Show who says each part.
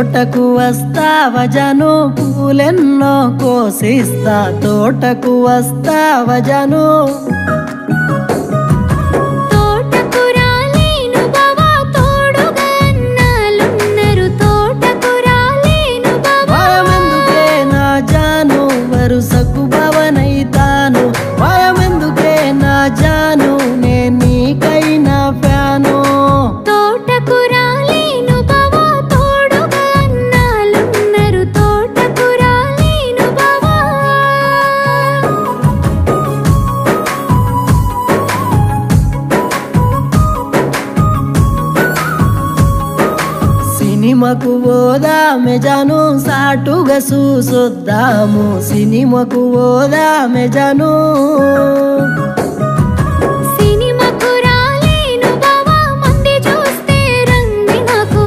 Speaker 1: తోటకు వస్తావా జాను పూలెన్నో కోసిస్తా తోటకు వస్తావా జాను వరుసకు భవనైతాను భయమెందుకే నా జాను నేను నీకైనా ఫ్యాను
Speaker 2: తోటకు రాలేను బావా తోడుగా అన్నాలున్నారు తోటకు రాలేను బావా సినిమాకు పోదామె జాను సాటుగా చూసొద్దాము సినిమాకు పోదామె జాను